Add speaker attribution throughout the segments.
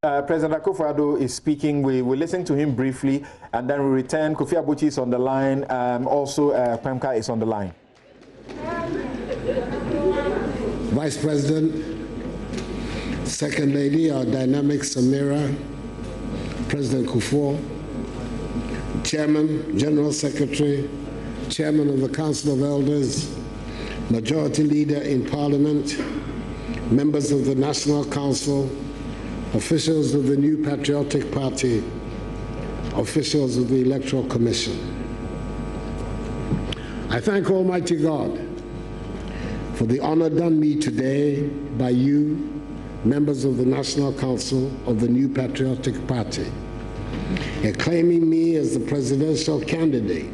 Speaker 1: President Akufo-Addo is speaking. We will listen to him briefly, and then we return. Kofi Abuchi is on the line. Also, Pemka is on the line.
Speaker 2: Vice President, Second Lady, our dynamic Samira, President Kufuor, Chairman, General Secretary, Chairman of the Council of Elders, Majority Leader in Parliament, members of the National Council, officials of the New Patriotic Party, officials of the Electoral Commission. I thank Almighty God for the honor done me today by you, members of the National Council of the New Patriotic Party, acclaiming me as the presidential candidate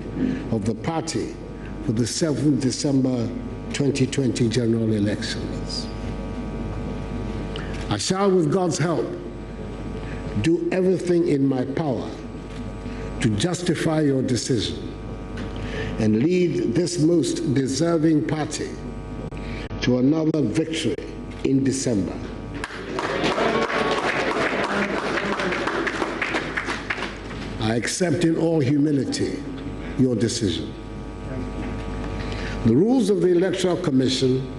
Speaker 2: of the party for the 7th December 2020 general elections. I shall, with God's help, do everything in my power to justify your decision and lead this most deserving party to another victory in December. I accept in all humility your decision. The rules of the Electoral Commission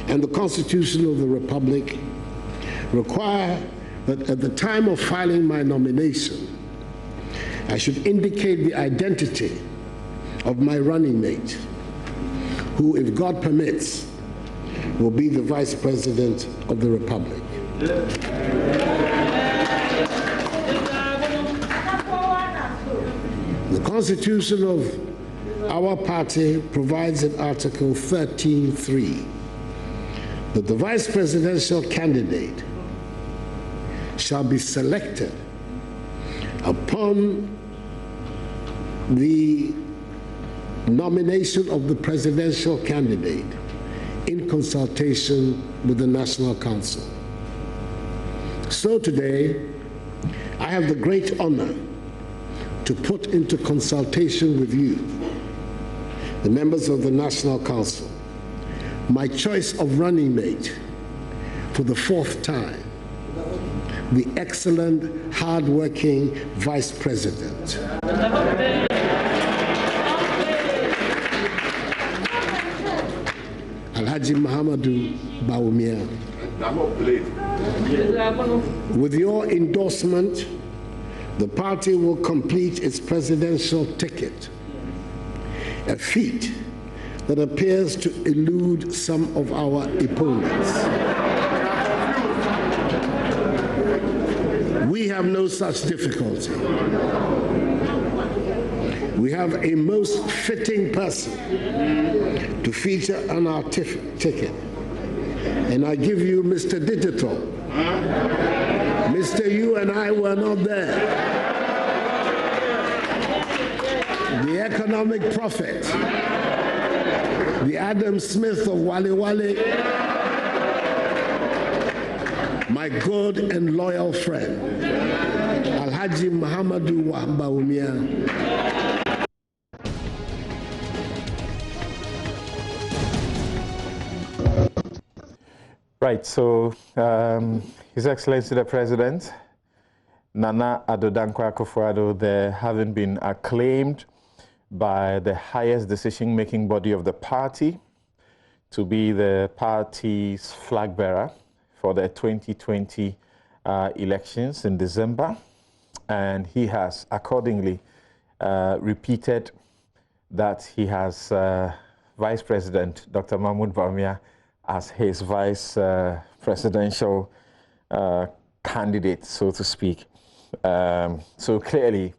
Speaker 2: and the Constitution of the Republic require that at the time of filing my nomination, I should indicate the identity of my running mate, who, if God permits, will be the Vice President of the Republic. The Constitution of our party provides in Article 13(3) that the Vice Presidential candidate shall be selected upon the nomination of the presidential candidate in consultation with the National Council. So today, I have the great honor to put into consultation with you, the members of the National Council, my choice of running mate for the 4th time, the excellent, hard-working Vice President. Alhaji Muhammadu Bawumia. With your endorsement, the party will complete its presidential ticket, a feat that appears to elude some of our opponents. We have no such difficulty. We have a most fitting person to feature on our ticket. And I give you Mr. Digital. Mr. You and I were not there. The economic prophet, the Adam Smith of Wale Wale, my good and loyal friend, Alhaji Muhammadu Bawumia.
Speaker 1: Right, so His Excellency the President, Nana Addo Dankwa Akufo-Addo, there having been acclaimed by the highest decision-making body of the party to be the party's flag bearer for the 2020 elections in December. And he has accordingly repeated that he has Vice President Dr. Mahmoud Bawumia as his vice presidential candidate, so to speak. So clearly,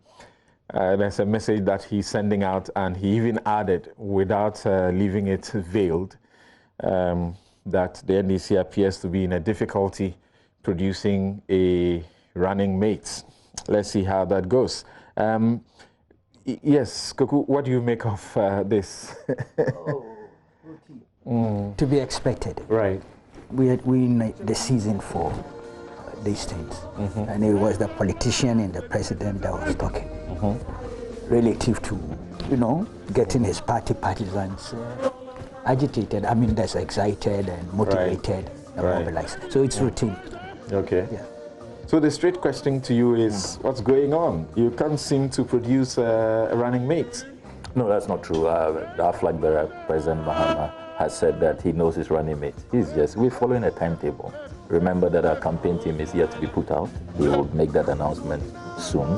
Speaker 1: there's a message that he's sending out, and he even added, without leaving it veiled, that the NDC appears to be in a difficulty producing a running mate. Let's see how that goes. Yes, Koku, what do you make of this?
Speaker 3: To be expected.
Speaker 1: Right.
Speaker 3: We in the season for these things. And it was the politician and the president that was talking relative to, you know, getting his partisans agitated. I mean, that's excited and motivated and mobilized. So it's routine.
Speaker 1: Okay.
Speaker 3: Yeah.
Speaker 1: So the straight question to you is, what's going on? You can't seem to produce a running mate.
Speaker 4: No, that's not true. Our flag bearer, President Mahama, has said that he knows his running mate. We're following a timetable. Remember that our campaign team is yet to be put out. He will make that announcement soon,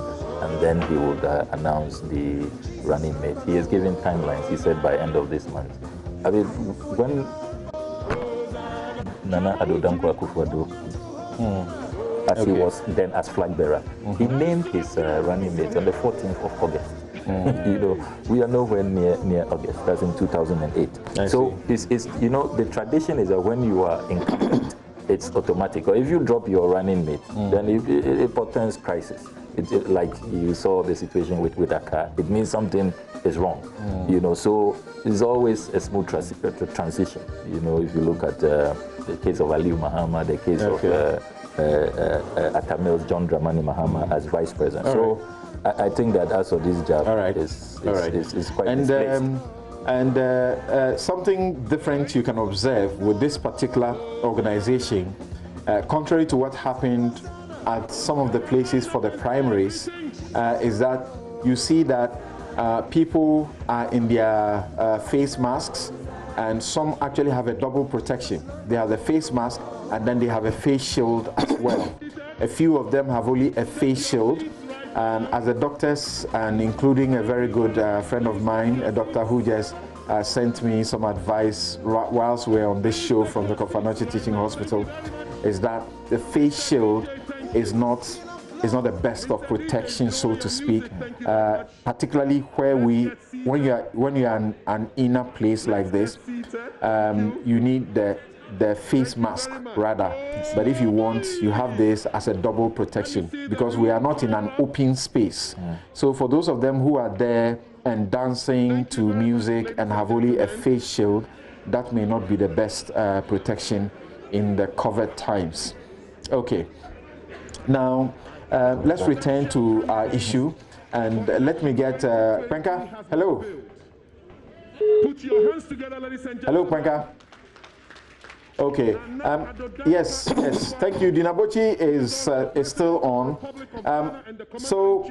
Speaker 4: and then he will announce the running mate. He is giving timelines. He said by end of this month. I mean, when Nana Addo Dankwa Akufo-Addo, he was then as flag bearer, he named his running mate on the 14th of August. You know, we are nowhere near August. That's in 2008. So it's the tradition is that when you are incumbent, it's automatic. Or if you drop your running mate, then it portends crisis. Like you saw the situation with Accra, it means something is wrong. You know, so it's always a smooth transition. You know, if you look at the case of Aliu Mahama, the case of Atamil's John Dramani Mahama as vice president. So I think that also this job is quite misplaced.
Speaker 1: And something different you can observe with this particular organization, contrary to what happened at some of the places for the primaries, is that you see that people are in their face masks, and some actually have a double protection. They have the face mask and then they have a face shield as well. A few of them have only a face shield. And as the doctors, and including a very good friend of mine, a doctor who just sent me some advice whilst we're on this show from the Akufo-Addo Teaching Hospital, is that the face shield is not the best of protection, so to speak, particularly where when you are in an inner place like this, you need the face mask rather. But if you want, you have this as a double protection because we are not in an open space. So for those of them who are there and dancing to music and have only a face shield, that may not be the best protection in the COVID times. Okay, now let's return to our issue, and let me get Kwenka. Hello.
Speaker 5: Put your hands together, ladies and gentlemen.
Speaker 1: Hello, Kwenka. Okay. Yes. Thank you. Dinabochi is still on. So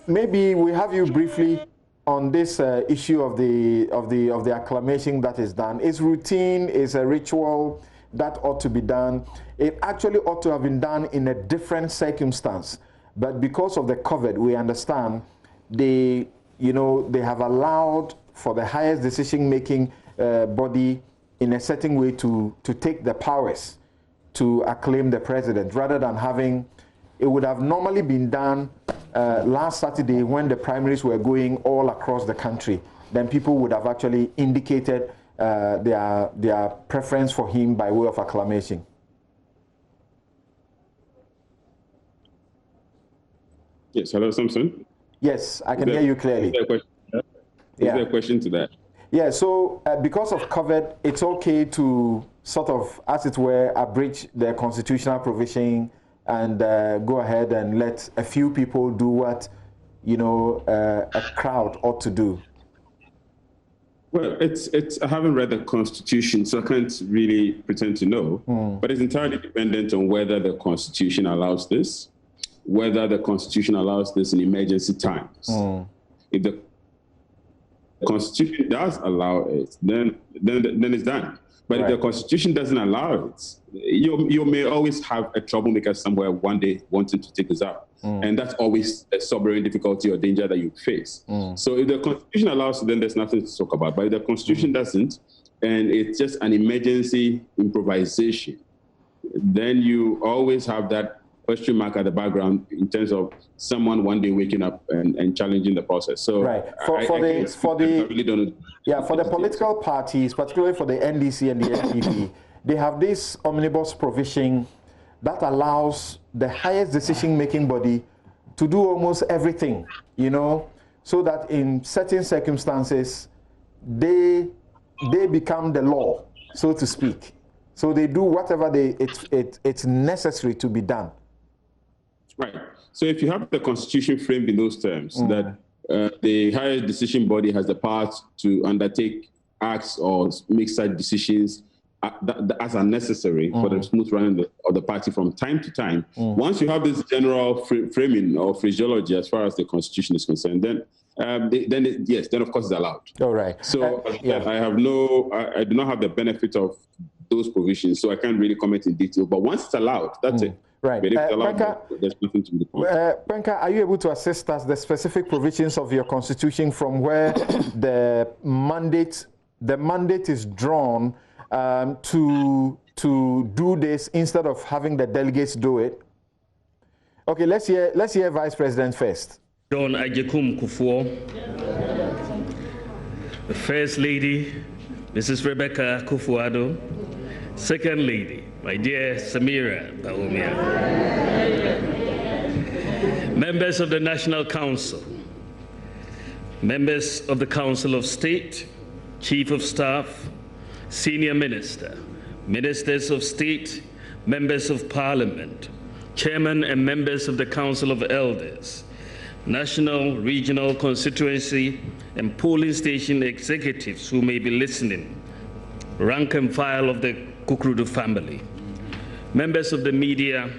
Speaker 1: maybe we have you briefly on this issue of the acclamation that is done. It's routine. It's a ritual that ought to be done. It actually ought to have been done in a different circumstance, but because of the COVID, we understand they have allowed for the highest decision-making body in a certain way to take the powers to acclaim the president, rather than having, it would have normally been done last Saturday when the primaries were going all across the country. Then people would have actually indicated their preference for him by way of acclamation.
Speaker 5: Yes, hello, Samson.
Speaker 1: Yes, I can hear you clearly.
Speaker 5: Is there a question to that?
Speaker 1: Yeah, so because of COVID, it's okay to sort of, as it were, abridge the constitutional provision and go ahead and let a few people do what, a crowd ought to do.
Speaker 5: Well, I haven't read the Constitution, so I can't really pretend to know, but it's entirely dependent on whether the Constitution allows this, whether the Constitution allows this in emergency times. If the Constitution does allow it, then it's done. But if the Constitution doesn't allow it, you may always have a troublemaker somewhere one day wanting to take this out. And that's always a sovereign difficulty or danger that you face. So if the Constitution allows it, then there's nothing to talk about. But if the Constitution doesn't, and it's just an emergency improvisation, then you always have that question mark at the background in terms of someone one day waking up and challenging the process. So
Speaker 1: for the political parties, particularly for the NDC and the NPP, they have this omnibus provision that allows the highest decision-making body to do almost everything, so that in certain circumstances they become the law, so to speak. So they do whatever it's necessary to be done.
Speaker 5: Right. So if you have the Constitution framed in those terms, that the highest decision body has the power to undertake acts or make such decisions as unnecessary for the smooth running of the party from time to time. Once you have this general framing or phraseology as far as the Constitution is concerned, then then of course it's allowed.
Speaker 1: All right.
Speaker 5: So I do not have the benefit of those provisions, so I can't really comment in detail. But once it's allowed, that's it.
Speaker 1: Right.
Speaker 5: But if it's allowed, there's nothing to be commented.
Speaker 1: Penka, are you able to assist us the specific provisions of your Constitution from where the mandate is drawn to do this instead of having the delegates do it? Okay, let's hear Vice President first.
Speaker 6: John Ajekum Kufuor, the First Lady, Mrs. Rebecca Akufo-Addo, Second Lady, my dear Samira Bawumia, members of the National Council, members of the Council of State, Chief of Staff, Senior Minister, Ministers of State, Members of Parliament, Chairman and members of the Council of Elders, national, regional, constituency, and polling station executives who may be listening, rank and file of the Kukrudu family, members of the media,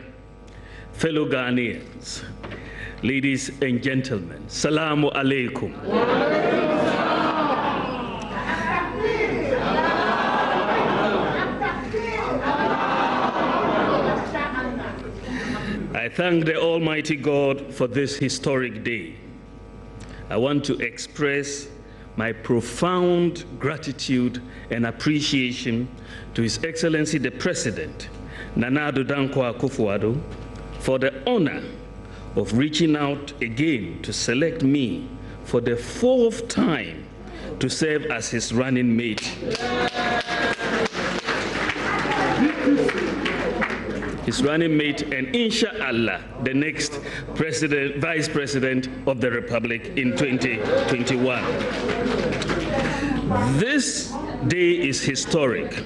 Speaker 6: fellow Ghanaians, ladies and gentlemen, Salamu Alaikum. I thank the Almighty God for this historic day. I want to express my profound gratitude and appreciation to His Excellency the President, Nana Addo Dankwa Akufo-Addo, for the honor of reaching out again to select me for the 4th time to serve as his running mate. His running mate, and inshallah, the next Vice President of the Republic in 2021. This day is historic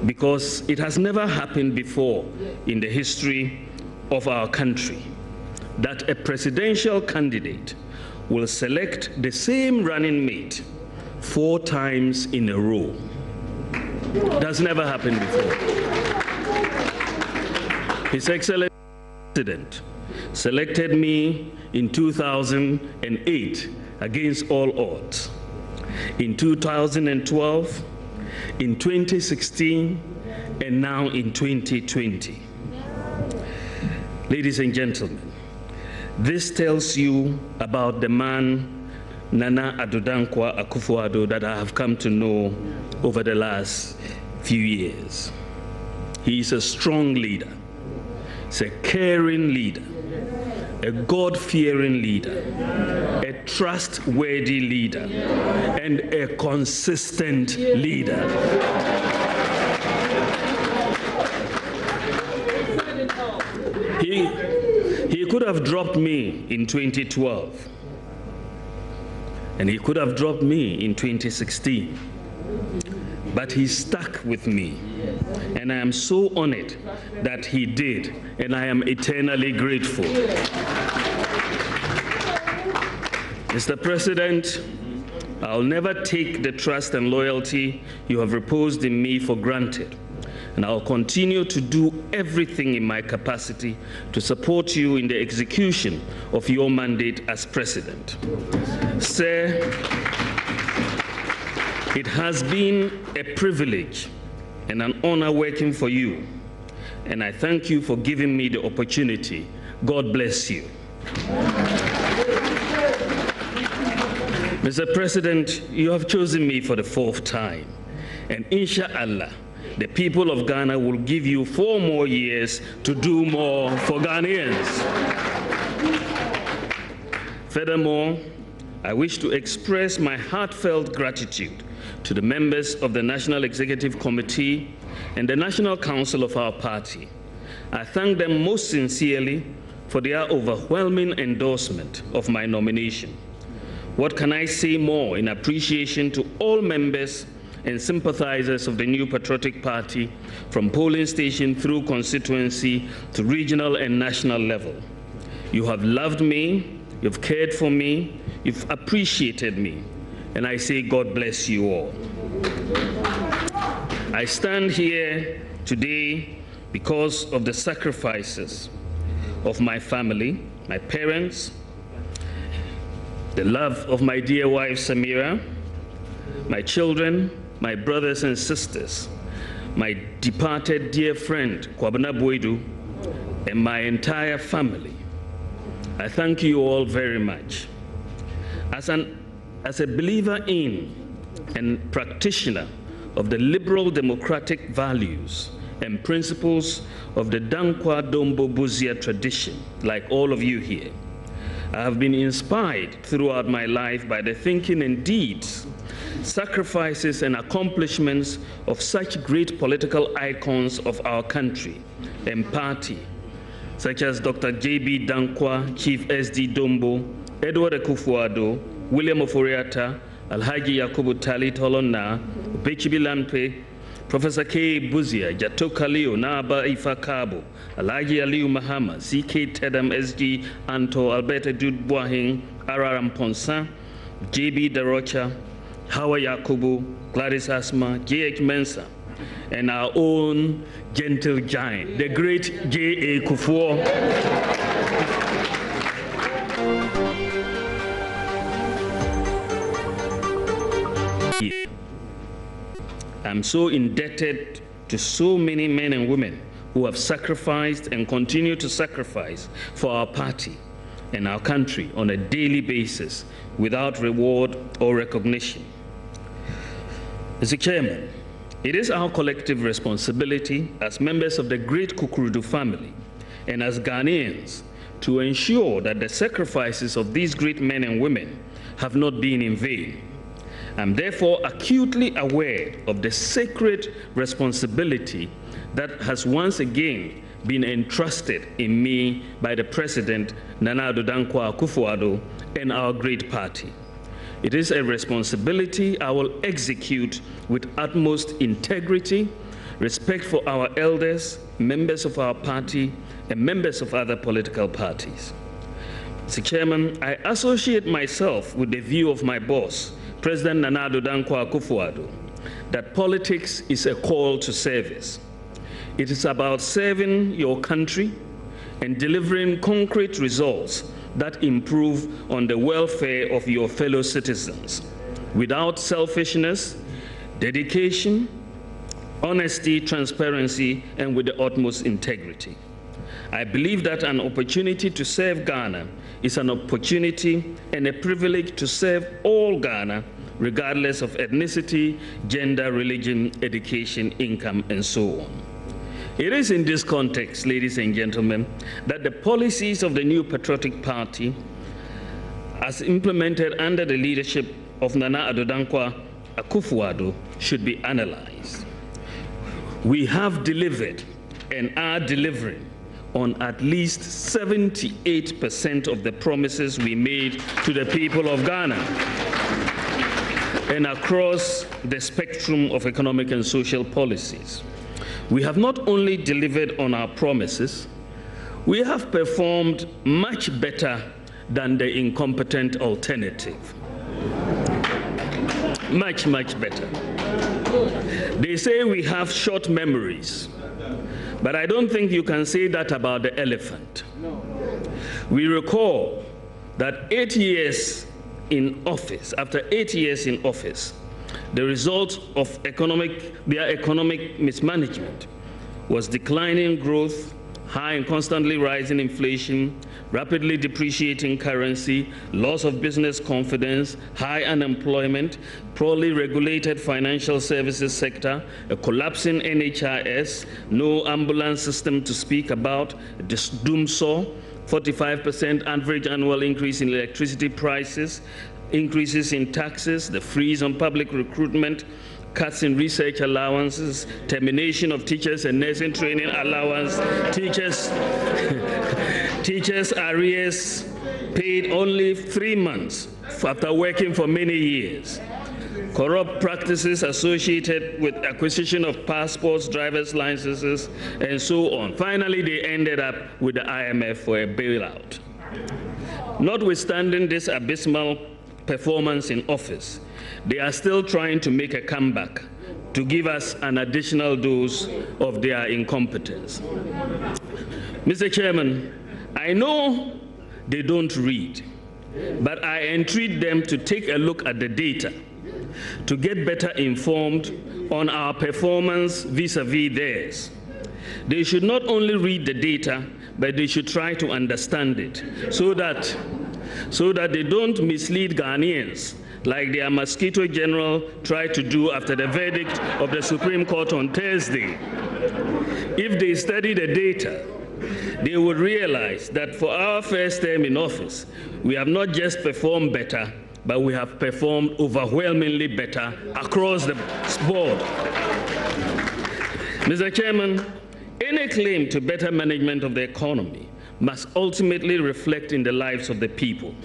Speaker 6: because it has never happened before in the history of our country that a presidential candidate will select the same running mate 4 times in a row. That's never happened before. His Excellency the President selected me in 2008 against all odds. In 2012, in 2016, and now in 2020. Ladies and gentlemen, this tells you about the man, Nana Addo Dankwa Akufo-Addo, that I have come to know over the last few years. He is a strong leader. He's a caring leader, a God-fearing leader, a trustworthy leader, and a consistent leader. He could have dropped me in 2012, and he could have dropped me in 2016, but he stuck with me. And I am so honored that he did, and I am eternally grateful. Mr. President, I'll never take the trust and loyalty you have reposed in me for granted, and I'll continue to do everything in my capacity to support you in the execution of your mandate as President. Sir, it has been a privilege and an honor working for you, and I thank you for giving me the opportunity. God bless you. Mr. President, you have chosen me for the 4th time, and inshallah, the people of Ghana will give you 4 more years to do more for Ghanaians. Furthermore, I wish to express my heartfelt gratitude to the members of the National Executive Committee and the National Council of our party. I thank them most sincerely for their overwhelming endorsement of my nomination. What can I say more in appreciation to all members and sympathizers of the New Patriotic Party, from polling station through constituency to regional and national level. You have loved me, you've cared for me, you've appreciated me, and I say God bless you all. I stand here today because of the sacrifices of my family, my parents, the love of my dear wife Samira, my children, my brothers and sisters, my departed dear friend Kwabena Boydu, and my entire family. I thank you all very much. As a believer in and practitioner of the liberal democratic values and principles of the Dankwa Dombo Buzia tradition, like all of you here, I have been inspired throughout my life by the thinking and deeds, sacrifices and accomplishments of such great political icons of our country and party, such as Dr. J.B. Dankwa, Chief S.D. Dombo, Edward Akufo-Addo, William Oforiatta, Alhaji Yakubu Tali Tolona, Upechibi Lampe, Professor K. Buzia, Jato Kalio, Naba Ifa Kabo, Alhaji Aliu Mahama, C.K. Tedam, S.G. Anto, Alberta Jude Boahing, Araram Ponsa, J.B. Darocha, Hawa Yakubu, Gladys Asma, J.H. Mensah, and our own gentle giant, the great J.A. Kufuor. I'm so indebted to so many men and women who have sacrificed and continue to sacrifice for our party and our country on a daily basis without reward or recognition. Mr. Chairman, it is our collective responsibility as members of the great Kukurudu family and as Ghanaians to ensure that the sacrifices of these great men and women have not been in vain. I'm therefore acutely aware of the sacred responsibility that has once again been entrusted in me by the President, Nana Addo Dankwa Akufo-Addo, and our great party. It is a responsibility I will execute with utmost integrity, respect for our elders, members of our party, and members of other political parties. Mr. Chairman, I associate myself with the view of my boss, President Nana Addo Dankwa Akufo-Addo, that politics is a call to service. It is about serving your country and delivering concrete results that improve on the welfare of your fellow citizens, without selfishness, dedication, honesty, transparency, and with the utmost integrity. I believe that an opportunity to serve Ghana is an opportunity and a privilege to serve all Ghana, regardless of ethnicity, gender, religion, education, income, and so on. It is in this context, ladies and gentlemen, that the policies of the new patriotic party, as implemented under the leadership of Nana Addo Dankwa Akufo-Addo, should be analyzed. We have delivered and are delivering on at least 78% of the promises we made to the people of Ghana and across the spectrum of economic and social policies. We have not only delivered on our promises, we have performed much better than the incompetent alternative. Much, much better. They say we have short memories, but I don't think you can say that about the elephant. We recall that 8 years in office, after 8 years in office, the result of their economic mismanagement was declining growth, high and constantly rising inflation, rapidly depreciating currency, loss of business confidence, high unemployment, poorly regulated financial services sector, a collapsing NHIS, no ambulance system to speak about, doomsaw, 45% average annual increase in electricity prices, increases in taxes, the freeze on public recruitment, cuts in research allowances, termination of teachers and nursing training allowance, teachers arrears paid only 3 months after working for many years, corrupt practices associated with acquisition of passports, driver's licenses, and so on. Finally, they ended up with the IMF for a bailout. Notwithstanding this abysmal performance in office, they are still trying to make a comeback to give us an additional dose of their incompetence. Mr. Chairman, I know they don't read, but I entreat them to take a look at the data to get better informed on our performance vis-à-vis theirs. They should not only read the data, but they should try to understand it so that they don't mislead Ghanaians like their mosquito general tried to do after the verdict of the Supreme Court on Thursday. If they study the data, they would realize that for our first term in office, we have not just performed better, but we have performed overwhelmingly better across the board. Mr. Chairman, any claim to better management of the economy must ultimately reflect in the lives of the people.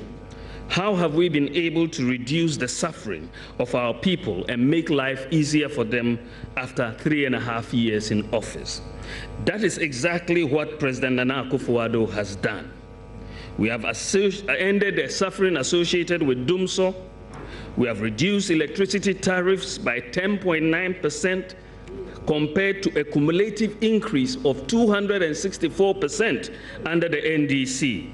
Speaker 6: How have we been able to reduce the suffering of our people and make life easier for them after 3.5 years in office? That is exactly what President Nana Akufo-Addo has done. We have ended the suffering associated with Dumso. We have reduced electricity tariffs by 10.9% compared to a cumulative increase of 264% under the NDC.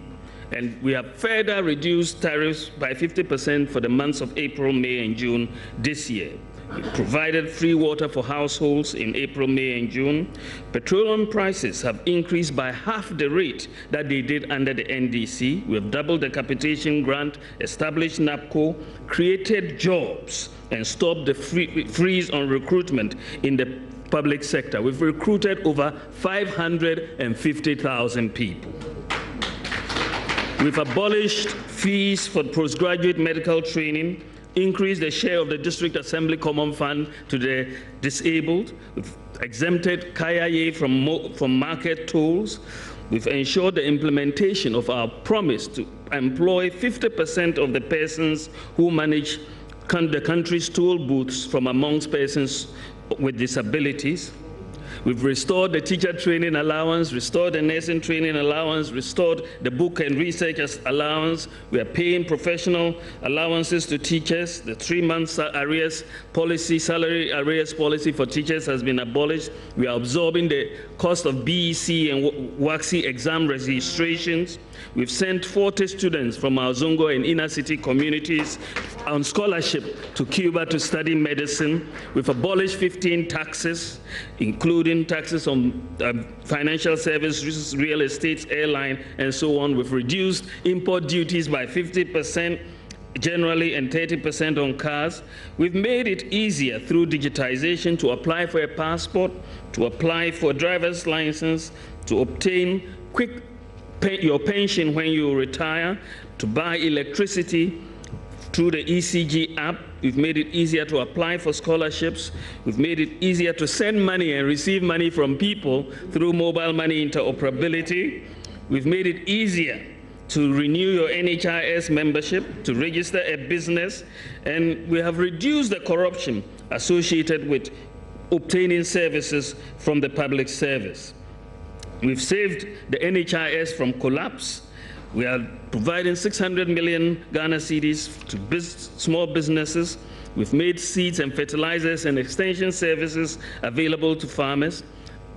Speaker 6: And we have further reduced tariffs by 50% for the months of April, May, and June this year. We provided free water for households in April, May, and June. Petroleum prices have increased by half the rate that they did under the NDC. We have doubled the capitation grant, established NAPCO, created jobs, and stopped the freeze on recruitment in the public sector. We've recruited over 550,000 people. We've abolished fees for postgraduate medical training, increased the share of the District Assembly Common Fund to the disabled. We've exempted Kayaye from market tolls. We've ensured the implementation of our promise to employ 50% of the persons who manage the country's toll booths from amongst persons with disabilities. We've restored the teacher training allowance, restored the nursing training allowance, restored the book and research allowance. We are paying professional allowances to teachers. The 3-month arrears policy, salary arrears policy for teachers has been abolished. We are absorbing the cost of BEC and WACSI exam registrations. We've sent 40 students from our Zongo and inner city communities on scholarship to Cuba to study medicine. We've abolished 15 taxes, including taxes on financial services, real estate, airline, and so on. We've reduced import duties by 50% generally and 30% on cars. We've made it easier through digitization to apply for a passport, to apply for a driver's license, to obtain your pension when you retire, to buy electricity through the ECG app. We've made it easier to apply for scholarships. We've made it easier to send money and receive money from people through mobile money interoperability. We've made it easier to renew your NHIS membership, to register a business, and we have reduced the corruption associated with obtaining services from the public service. We've saved the NHIS from collapse. We are providing 600 million Ghana cedis to small businesses. We've made seeds and fertilizers and extension services available to farmers.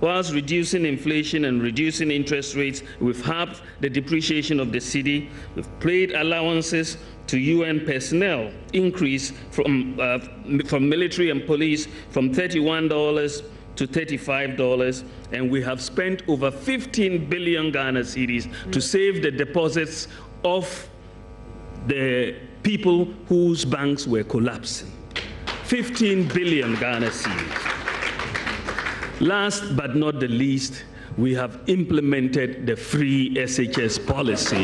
Speaker 6: Whilst reducing inflation and reducing interest rates, we've halved the depreciation of the cedi. We've paid allowances to UN personnel, increase from military and police from $31 to $35, and we have spent over 15 billion Ghana cedis to save the deposits of the people whose banks were collapsing. 15 billion Ghana cedis. Last but not the least, we have implemented the free SHS policy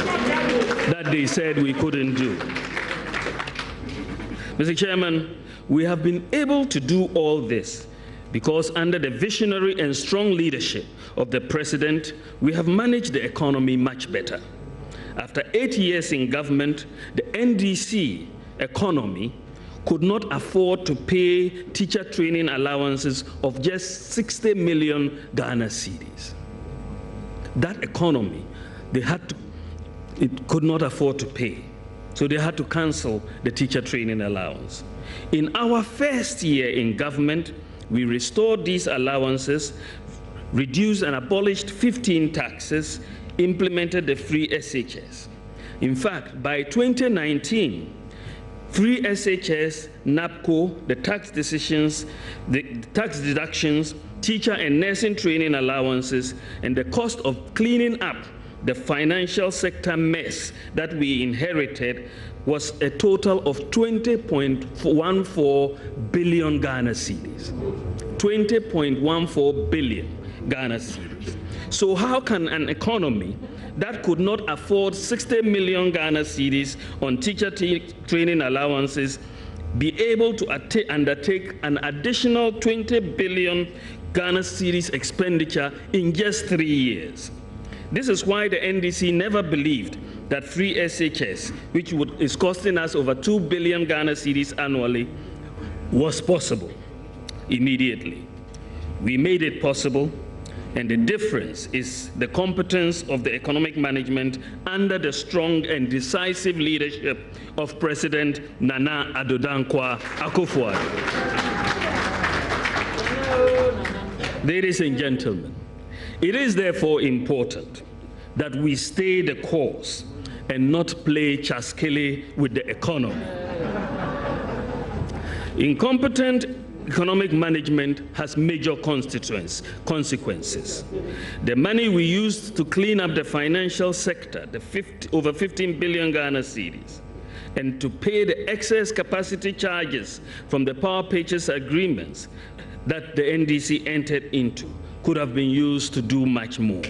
Speaker 6: that they said we couldn't do. Mr. Chairman, we have been able to do all this because under the visionary and strong leadership of the President, we have managed the economy much better. After 8 years in government, the NDC economy could not afford to pay teacher training allowances of just 60 million Ghana cedis. That economy, it could not afford to pay, so they had to cancel the teacher training allowance. In our first year in government, We restored these allowances, reduced and abolished 15 taxes, implemented the free SHS. In fact, by 2019, free SHS, NAPCO, the tax decisions, the tax deductions, teacher and nursing training allowances, and the cost of cleaning up the financial sector mess that we inherited was a total of 20.14 billion Ghana cedis. 20.14 billion Ghana cedis. So how can an economy that could not afford 60 million Ghana cedis on teacher training allowances be able to undertake an additional 20 billion Ghana cedis expenditure in just 3 years? This is why the NDC never believed that free SHS, which is costing us over 2 billion Ghana cedis annually, was possible immediately. We made it possible, and the difference is the competence of the economic management under the strong and decisive leadership of President Nana Addo Dankwa Akufo-Addo. Ladies and gentlemen, it is therefore important that we stay the course and not play chaskele with the economy. Incompetent economic management has major consequences. The money we used to clean up the financial sector, over 15 billion Ghana cedis, and to pay the excess capacity charges from the power purchase agreements that the NDC entered into, could have been used to do much more.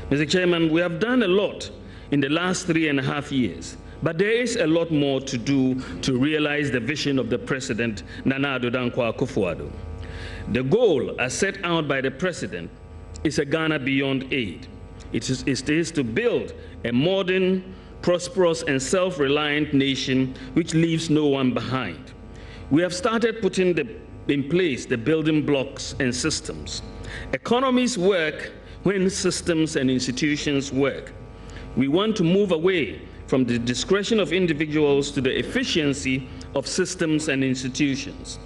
Speaker 6: Mr. Chairman, we have done a lot in the last 3.5 years, but there is a lot more to do to realize the vision of the President, Nana Addo Dankwa Akufo-Addo. The goal, as set out by the President, is a Ghana beyond aid. It is to build a modern, prosperous, and self-reliant nation which leaves no one behind. We have started putting in place the building blocks and systems. Economies work when systems and institutions work. We want to move away from the discretion of individuals to the efficiency of systems and institutions.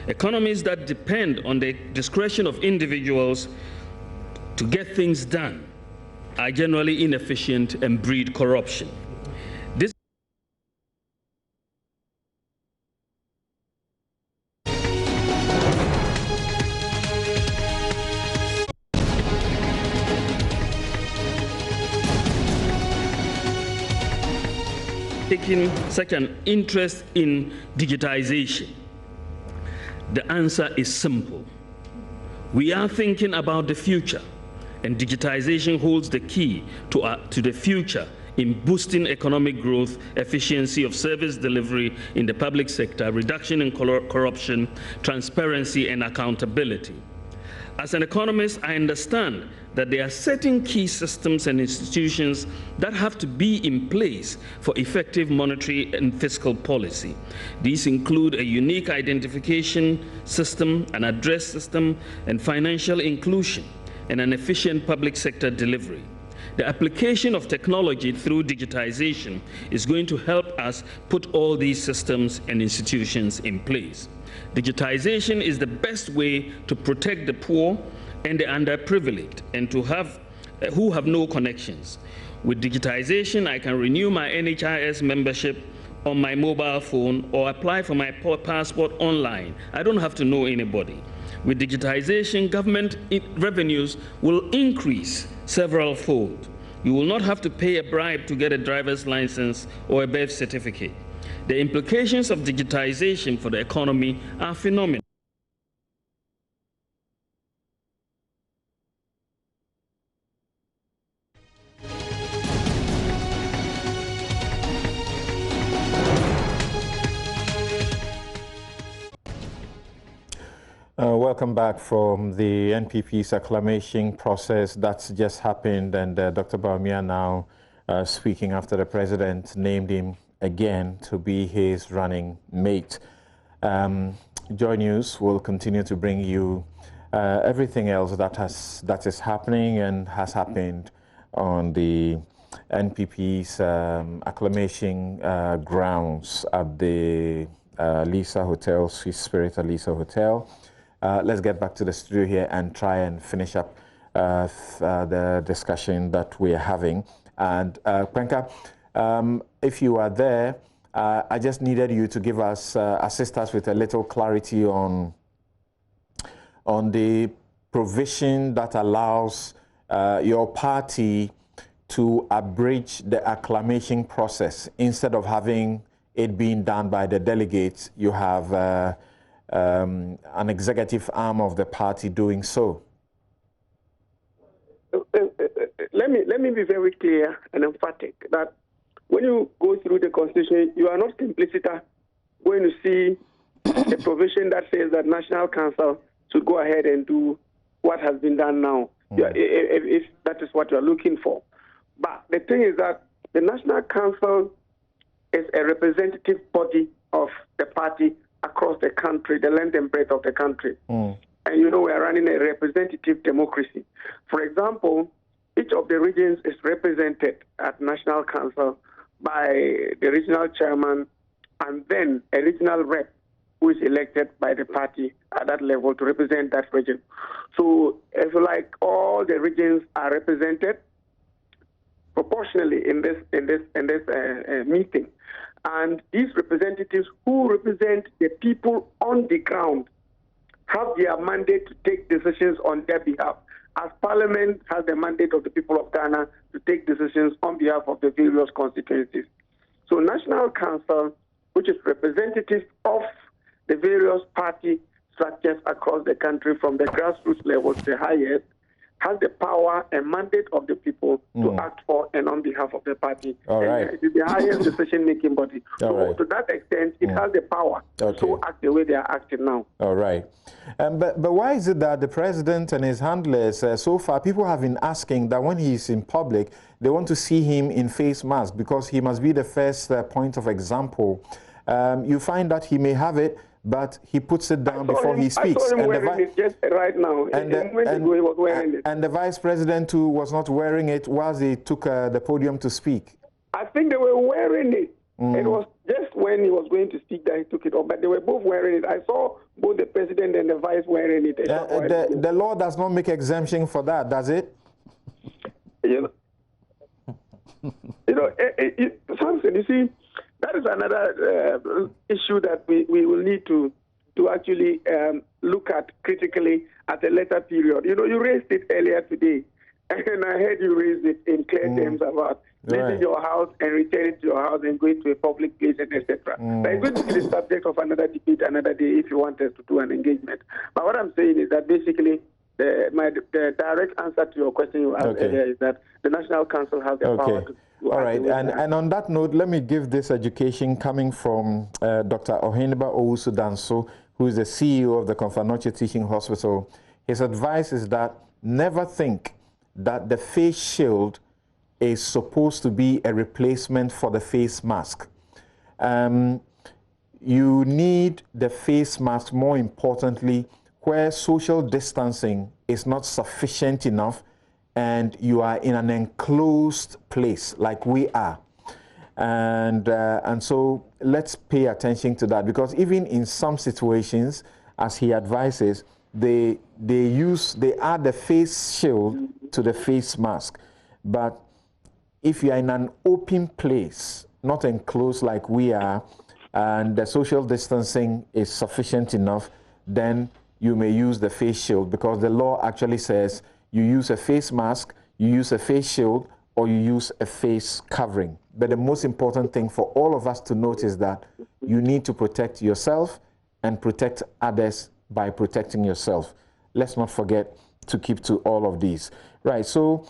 Speaker 6: Economies that depend on the discretion of individuals to get things done are generally inefficient and breed corruption. Taking such an interest in digitization? The answer is simple. We are thinking about the future, and digitization holds the key to the future in boosting economic growth, efficiency of service delivery in the public sector, reduction in corruption, transparency, and accountability. As an economist, I understand that there are certain key systems and institutions that have to be in place for effective monetary and fiscal policy. These include a unique identification system, an address system, and financial inclusion, and an efficient public sector delivery. The application of technology through digitization is going to help us put all these systems and institutions in place. Digitization is the best way to protect the poor and the underprivileged, and who have no connections. With digitization, I can renew my NHIS membership on my mobile phone or apply for my passport online. I don't have to know anybody. With digitization, government revenues will increase several-fold. You will not have to pay a bribe to get a driver's license or a birth certificate. The implications of digitization for the economy are phenomenal.
Speaker 1: Welcome back from the NPP's acclamation process that's just happened, and Dr. Bawumia now speaking after the president named him again to be his running mate. JoyNews will continue to bring you everything else that is happening and has happened on the NPP's acclamation grounds at the Lisa Hotel, Swiss Spirit at Lisa Hotel. let's get back to the studio here and try and finish up the discussion that we are having. And Kwenka, if you are there, I just needed you to give us, assist us with a little clarity on the provision that allows your party to abridge the acclamation process. Instead of having it being done by the delegates, you have an executive arm of the party doing so.
Speaker 7: Let me be very clear and emphatic that when you go through the Constitution, you are not simplicity going to see a provision that says that National Council should go ahead and do what has been done now, if that is what you are looking for. But the thing is that the National Council is a representative body of the party across the country, the length and breadth of the country. And you know, we are running a representative democracy. For example, each of the regions is represented at National Council by the regional chairman and then a regional rep who is elected by the party at that level to represent that region. So if you like, all the regions are represented proportionally in this meeting. And these representatives who represent the people on the ground have their mandate to take decisions on their behalf, as Parliament has the mandate of the people of Ghana to take decisions on behalf of the various constituencies. So National Council, which is representative of the various party structures across the country from the grassroots level to the highest, has the power and mandate of the people to act for and on behalf of the party. It is the highest decision-making body. So to that extent, it has the power to act the way they are acting now.
Speaker 1: All right. But why is it that the president and his handlers, so far, people have been asking that when he's in public, they want to see him in face mask because he must be the first point of example. You find that he may have it, but he puts it down before he speaks.
Speaker 7: I saw him wearing it just right now.
Speaker 1: And
Speaker 7: he was wearing it.
Speaker 1: And the vice president too was not wearing it whilst he took the podium to speak.
Speaker 7: I think they were wearing it. It was just when he was going to speak that he took it off, but they were both wearing it. I saw both the president and the vice wearing it.
Speaker 1: The law does not make exemption for that, does it?
Speaker 7: Samson, you see, that is another issue that we will need to actually look at critically at a later period. You know, you raised it earlier today, and I heard you raise it in clear terms about leaving your house and returning to your house and going to a public place, etc. It's going to be the subject of another debate another day if you want us to do an engagement. But what I'm saying is that basically the direct answer to your question you asked earlier is that the National Council has the power to
Speaker 1: all right, and on that note, let me give this education coming from Dr. Oheniba Owusu-Danso, who is the CEO of the Komfo-Anokye Teaching Hospital. His advice is that never think that the face shield is supposed to be a replacement for the face mask. You need the face mask, more importantly, where social distancing is not sufficient enough and you are in an enclosed place like we are. And so let's pay attention to that, because even in some situations, as he advises, they add the face shield to the face mask. But if you are in an open place, not enclosed like we are, and the social distancing is sufficient enough, then you may use the face shield, because the law actually says you use a face mask, you use a face shield, or you use a face covering. But the most important thing for all of us to note is that you need to protect yourself and protect others by protecting yourself. Let's not forget to keep to all of these. Right, so